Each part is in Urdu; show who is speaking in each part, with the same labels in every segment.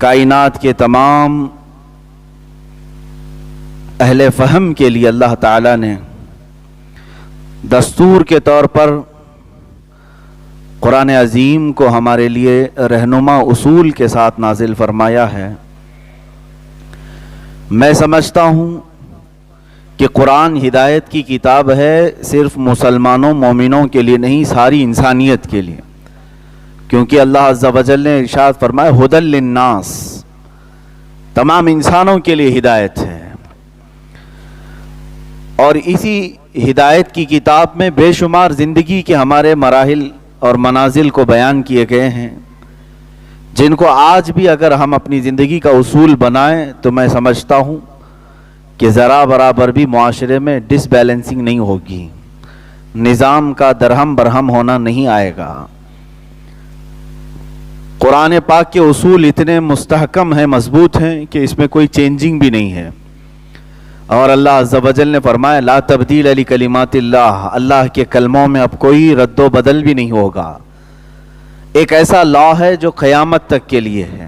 Speaker 1: کائنات کے تمام اہل فہم کے لیے اللہ تعالیٰ نے دستور کے طور پر قرآن عظیم کو ہمارے لیے رہنما اصول کے ساتھ نازل فرمایا ہے۔ میں سمجھتا ہوں کہ قرآن ہدایت کی کتاب ہے، صرف مسلمانوں مومنوں کے لیے نہیں، ساری انسانیت کے لیے، کیونکہ اللہ عز و جل نے ارشاد فرمایا ھدی للناس، تمام انسانوں کے لیے ہدایت ہے۔ اور اسی ہدایت کی کتاب میں بے شمار زندگی کے ہمارے مراحل اور منازل کو بیان کیے گئے ہیں، جن کو آج بھی اگر ہم اپنی زندگی کا اصول بنائیں تو میں سمجھتا ہوں کہ ذرا برابر بھی معاشرے میں ڈس بیلنسنگ نہیں ہوگی، نظام کا درہم برہم ہونا نہیں آئے گا۔ قرآن پاک کے اصول اتنے مستحکم ہیں، مضبوط ہیں کہ اس میں کوئی چینجنگ بھی نہیں ہے۔ اور اللہ عز و جل نے فرمایا لا تبدیل لکلمات اللہ، اللہ کے کلموں میں اب کوئی رد و بدل بھی نہیں ہوگا۔ ایک ایسا لا ہے جو قیامت تک کے لیے ہے۔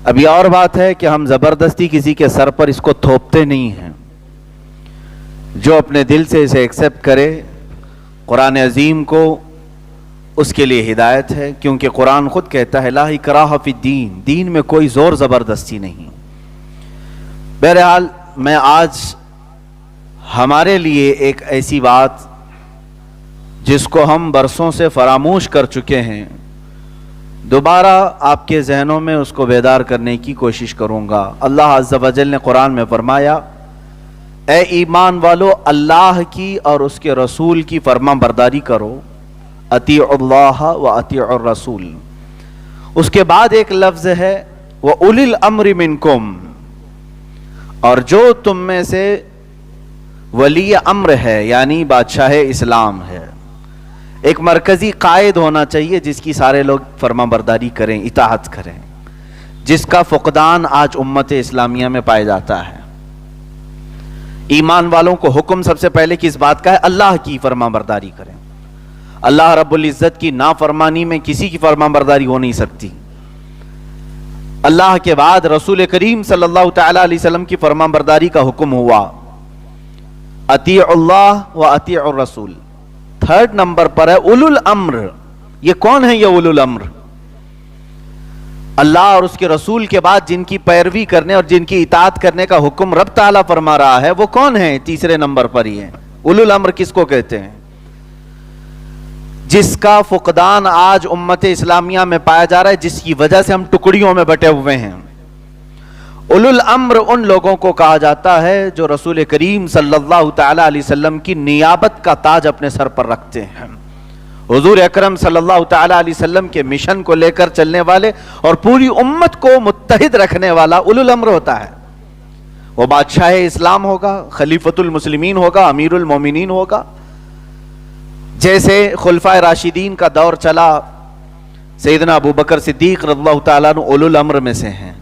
Speaker 1: اب یہ اور بات ہے کہ ہم زبردستی کسی کے سر پر اس کو تھوپتے نہیں ہیں، جو اپنے دل سے اسے ایکسیپٹ کرے قرآن عظیم کو، اس کے لیے ہدایت ہے، کیونکہ قرآن خود کہتا ہے لا اکراہ فی الدین، دین میں کوئی زور زبردستی نہیں۔ بہرحال میں آج ہمارے لیے ایک ایسی بات جس کو ہم برسوں سے فراموش کر چکے ہیں، دوبارہ آپ کے ذہنوں میں اس کو بیدار کرنے کی کوشش کروں گا۔ اللہ عز و جل نے قرآن میں فرمایا اے ایمان والو، اللہ کی اور اس کے رسول کی فرما برداری کرو، اطیعوا اللہ و اطیعوا الرسول۔ اس کے بعد ایک لفظ ہے وَأُولِي الْأَمْرِ مِنْكُمْ، اور جو تم میں سے ولی امر ہے یعنی بادشاہ اسلام ہے، ایک مرکزی قائد ہونا چاہیے جس کی سارے لوگ فرما برداری کریں، اطاعت کریں، جس کا فقدان آج امت اسلامیہ میں پایا جاتا ہے۔ ایمان والوں کو حکم سب سے پہلے کس بات کا ہے؟ اللہ کی فرما برداری کریں۔ اللہ رب العزت کی نافرمانی میں کسی کی فرما برداری ہو نہیں سکتی۔ اللہ کے بعد رسول کریم صلی اللہ تعالی علیہ وسلم کی فرما برداری کا حکم ہوا، اطیعوا اللہ و اطیعوا الرسول۔ تھرڈ نمبر پر ہے اولو الامر۔ یہ کون ہے؟ یہ اولو الامر، اللہ اور اس کے رسول کے بعد جن کی پیروی کرنے اور جن کی اطاعت کرنے کا حکم رب تعالیٰ فرما رہا ہے، وہ کون ہے؟ تیسرے نمبر پر ہی ہے۔ اولو الامر کس کو کہتے ہیں؟ جس کا فقدان آج امت اسلامیہ میں پایا جا رہا ہے، جس کی وجہ سے ہم ٹکڑیوں میں بٹے ہوئے ہیں۔ اولو الامر ان لوگوں کو کہا جاتا ہے جو رسول کریم صلی اللہ تعالی علیہ وسلم کی نیابت کا تاج اپنے سر پر رکھتے ہیں، حضور اکرم صلی اللہ تعالی علیہ وسلم کے مشن کو لے کر چلنے والے اور پوری امت کو متحد رکھنے والا اولو الامر ہوتا ہے۔ وہ بادشاہ اسلام ہوگا، خلیفۃ المسلمین ہوگا، امیر المومنین ہوگا۔ جیسے خلفائے راشدین کا دور چلا، سیدنا ابو بکر صدیق رضی اللہ تعالیٰ عنہ اولو الامر میں سے ہیں،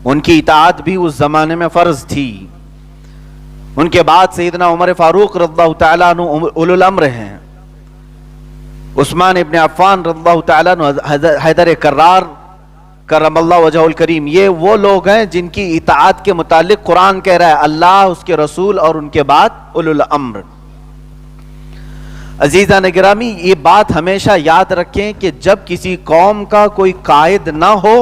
Speaker 1: ان کی اطاعت بھی اس زمانے میں فرض تھی۔ ان کے بعد سیدنا عمر فاروق رضی اللہ تعالیٰ عنہ اولو الامر ہیں، عثمان ابن عفان رضی اللہ تعالیٰ عنہ، حیدر کرار کرم اللہ وجہہ الکریم، یہ وہ لوگ ہیں جن کی اطاعت کے متعلق قرآن کہہ رہا ہے اللہ، اس کے رسول اور ان کے بعد اولو الامر۔ عزیزان گرامی، یہ بات ہمیشہ یاد رکھیں کہ جب کسی قوم کا کوئی قائد نہ ہو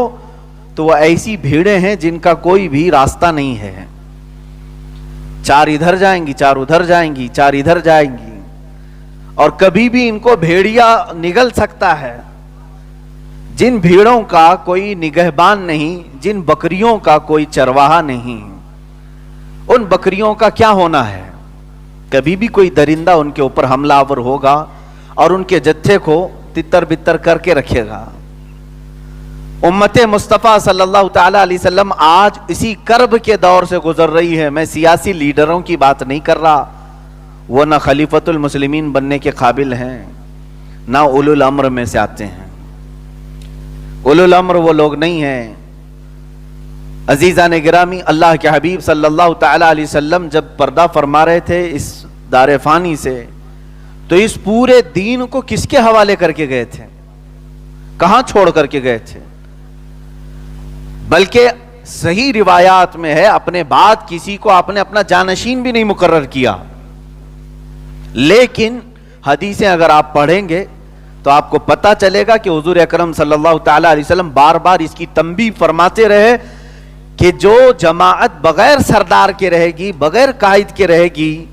Speaker 1: تو وہ ایسی بھیڑیں ہیں جن کا کوئی بھی راستہ نہیں ہے، چار ادھر جائیں گی، چار ادھر جائیں گی، چار ادھر جائیں گی، اور کبھی بھی ان کو بھیڑیا نگل سکتا ہے۔ جن بھیڑوں کا کوئی نگہبان نہیں، جن بکریوں کا کوئی چرواہا نہیں، ان بکریوں کا کیا ہونا ہے؟ کبھی بھی کوئی درندہ ان کے اوپر حملہ آور ہوگا اور ان کے جتھے کو تتر بتر کر کے رکھے گا۔ امت مصطفیٰ صلی اللہ تعالی علیہ وسلم آج اسی کرب کے دور سے گزر رہی ہے۔ میں سیاسی لیڈروں کی بات نہیں کر رہا، وہ نہ خلیفۃ المسلمین بننے کے قابل ہیں، نہ اولو الامر میں سے آتے ہیں۔ اولو الامر وہ لوگ نہیں ہیں۔ عزیزان گرامی، اللہ کے حبیب صلی اللہ تعالی علیہ وسلم جب پردہ فرما رہے تھے اس دار فانی سے، تو اس پورے دین کو کس کے حوالے کر کے گئے تھے؟ کہاں چھوڑ کر کے گئے تھے؟ بلکہ صحیح روایات میں ہے اپنے بعد کسی کو آپ نے اپنا جانشین بھی نہیں مقرر کیا. لیکن حدیثیں اگر آپ پڑھیں گے تو آپ کو پتا چلے گا کہ حضور اکرم صلی اللہ تعالی علیہ وسلم بار بار اس کی تنبیہ فرماتے رہے کہ جو جماعت بغیر سردار کے رہے گی, بغیر قائد کے رہے گی,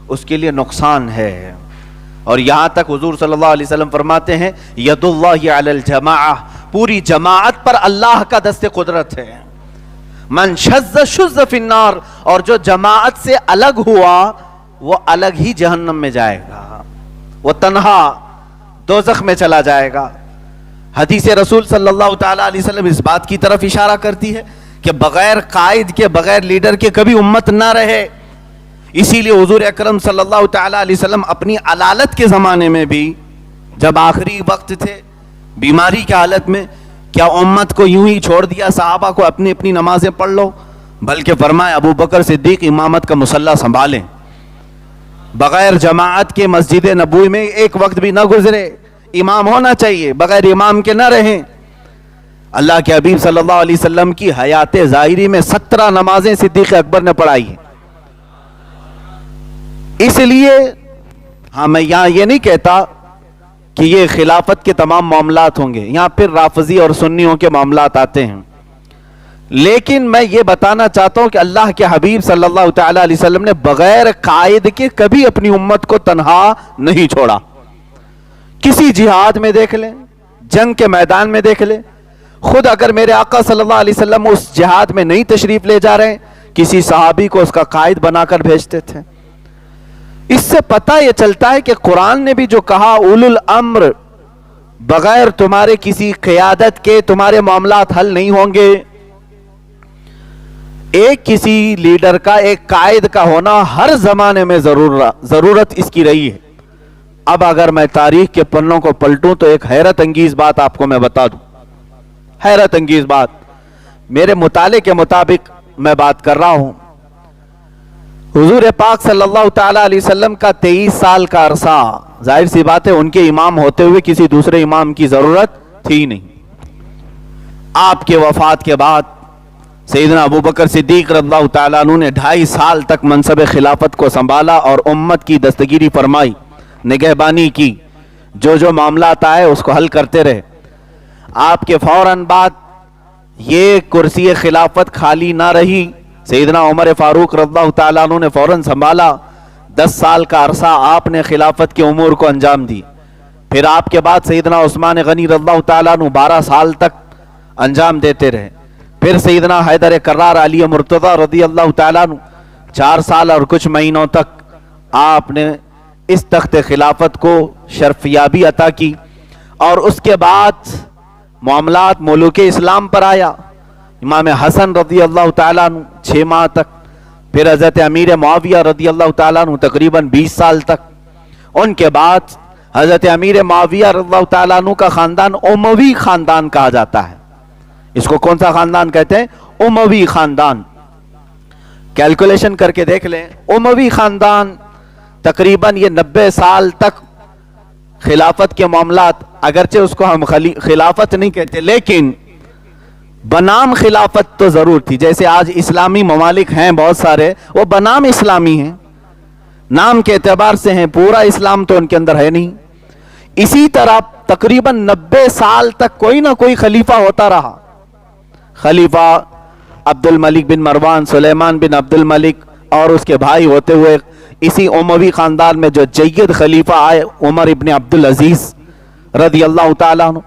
Speaker 1: اس کے لیے نقصان ہے. اور یہاں تک حضور صلی اللہ علیہ وسلم فرماتے ہیں ید اللہ علی الجماعہ, پوری جماعت پر اللہ کا دست قدرت ہے. من شذ شذ فی النار, اور جو جماعت سے الگ ہوا وہ الگ ہی جہنم میں جائے گا, وہ تنہا دوزخ میں چلا جائے گا. حدیث رسول صلی اللہ تعالی علیہ وسلم اس بات کی طرف اشارہ کرتی ہے کہ بغیر قائد کے, بغیر لیڈر کے کبھی امت نہ رہے. اسی لیے حضور اکرم صلی اللہ تعالی علیہ وسلم اپنی علالت کے زمانے میں بھی, جب آخری وقت تھے, بیماری کی حالت میں, کیا امت کو یوں ہی چھوڑ دیا صحابہ کو اپنی اپنی نمازیں پڑھ لو, بلکہ فرمایا ابو بکر صدیق امامت کا مصلی سنبھالیں, بغیر جماعت کے مسجد نبوی میں ایک وقت بھی نہ گزرے, امام ہونا چاہیے, بغیر امام کے نہ رہیں. اللہ کے حبیب صلی اللہ علیہ وسلم کی حیات ظاہری میں 17 نمازیں صدیق اکبر نے پڑھائی ہیں. اس لیے ہاں میں یہاں یہ نہیں کہتا کہ یہ خلافت کے تمام معاملات ہوں گے, یہاں پھر رافضی اور سنیوں کے معاملات آتے ہیں, لیکن میں یہ بتانا چاہتا ہوں کہ اللہ کے حبیب صلی اللہ تعالی علیہ وسلم نے بغیر قائد کے کبھی اپنی امت کو تنہا نہیں چھوڑا. کسی جہاد میں دیکھ لیں, جنگ کے میدان میں دیکھ لیں, خود اگر میرے آقا صلی اللہ علیہ وسلم اس جہاد میں نہیں تشریف لے جا رہے ہیں, کسی صحابی کو اس کا قائد بنا کر بھیجتے تھے. اس سے پتہ یہ چلتا ہے کہ قرآن نے بھی جو کہا اولو الامر, بغیر تمہارے کسی قیادت کے تمہارے معاملات حل نہیں ہوں گے. ایک کسی لیڈر کا, ایک قائد کا ہونا ہر زمانے میں ضرورت اس کی رہی ہے. اب اگر میں تاریخ کے پنوں کو پلٹوں تو ایک حیرت انگیز بات آپ کو میں بتا دوں, حیرت انگیز بات, میرے مطالعے کے مطابق میں بات کر رہا ہوں. حضور پاک صلی اللہ تعالی علیہ وسلم کا 23 سال کا عرصہ, ظاہر سی بات ہے ان کے امام ہوتے ہوئے کسی دوسرے امام کی ضرورت تھی نہیں. آپ کے وفات کے بعد سیدنا ابو بکر صدیق رضی اللہ تعالیٰ عنہ نے 2.5 سال تک منصب خلافت کو سنبھالا اور امت کی دستگیری فرمائی, نگہبانی کی, جو معاملات آئے اس کو حل کرتے رہے. آپ کے فوراً بعد یہ کرسی خلافت خالی نہ رہی, سیدنا عمر فاروق رضی اللہ تعالیٰ عنہ نے فوراً سنبھالا. 10 سال کا عرصہ آپ نے خلافت کے امور کو انجام دی. پھر آپ کے بعد سیدنا عثمان غنی رضی اللہ تعالیٰ عنہ 12 سال تک انجام دیتے رہے. پھر سیدنا حیدر کرار علی مرتضی رضی اللہ تعالیٰ عنہ 4 سال اور کچھ مہینوں تک آپ نے اس تخت خلافت کو شرفیابی عطا کی. اور اس کے بعد معاملات ملوک اسلام پر آیا. امام حسن رضی اللہ تعالیٰ عنہ 6 ماہ تک, پھر حضرت امیر معاویہ رضی اللہ تعالیٰ عنہ تقریباً 20 سال تک. ان کے بعد حضرت امیر معاویہ رضی اللہ تعالیٰ عنہ کا خاندان اموی خاندان کہا جاتا ہے. اس کو کون سا خاندان کہتے ہیں؟ اموی خاندان. کیلکولیشن کر کے دیکھ لیں, اموی خاندان تقریباً یہ 90 سال تک خلافت کے معاملات, اگرچہ اس کو ہم خلافت نہیں کہتے لیکن بنام خلافت تو ضرور تھی. جیسے آج اسلامی ممالک ہیں بہت سارے, وہ بنام اسلامی ہیں, نام کے اعتبار سے ہیں, پورا اسلام تو ان کے اندر ہے نہیں. اسی طرح تقریباً 90 سال تک کوئی نہ کوئی خلیفہ ہوتا رہا. خلیفہ عبد الملک بن مروان, سلیمان بن عبد الملک, اور اس کے بھائی ہوتے ہوئے اسی اموی خاندان میں جو جید خلیفہ آئے عمر ابن عبد العزیز رضی اللہ تعالیٰ عنہ.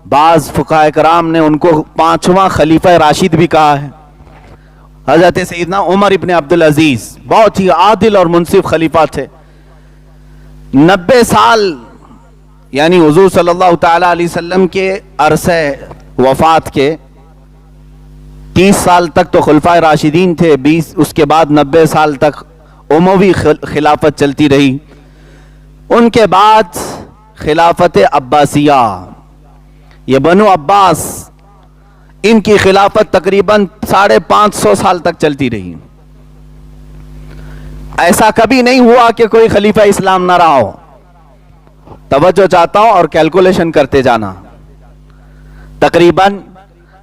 Speaker 1: بعض فقہاء کرام نے ان کو 5واں خلیفہ راشد بھی کہا ہے. حضرت سیدنا عمر ابن عبد العزیز بہت ہی عادل اور منصف خلیفہ تھے. 90 سال یعنی حضور صلی اللہ تعالی علیہ وسلم کے عرصے وفات کے 30 سال تک تو خلفائے راشدین تھے, 20 اس کے بعد 90 سال تک اموی خلافت چلتی رہی. ان کے بعد خلافت عباسیہ, یہ بنو عباس, ان کی خلافت تقریباً 550 سال تک چلتی رہی. ایسا کبھی نہیں ہوا کہ کوئی خلیفہ اسلام نہ رہا ہو. توجہ چاہتا ہوں اور کیلکولیشن کرتے جانا. تقریباً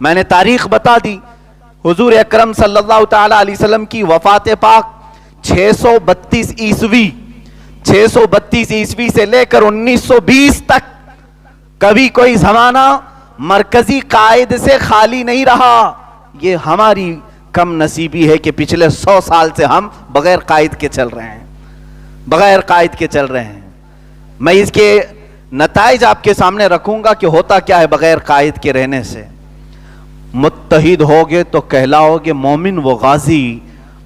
Speaker 1: میں نے تاریخ بتا دی. حضور اکرم صلی اللہ تعالی علیہ وسلم کی وفات پاک 632 عیسوی 632 عیسوی سے لے کر 1920 تک کبھی کوئی زمانہ مرکزی قائد سے خالی نہیں رہا. یہ ہماری کم نصیبی ہے کہ پچھلے 100 سال سے ہم بغیر قائد کے چل رہے ہیں, بغیر قائد کے چل رہے ہیں. میں اس کے نتائج آپ کے سامنے رکھوں گا کہ ہوتا کیا ہے بغیر قائد کے رہنے سے. متحد ہوگے تو کہلاؤ گے مومن و غازی,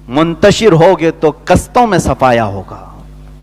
Speaker 1: منتشر ہوگے تو قصتوں میں صفایا ہوگا.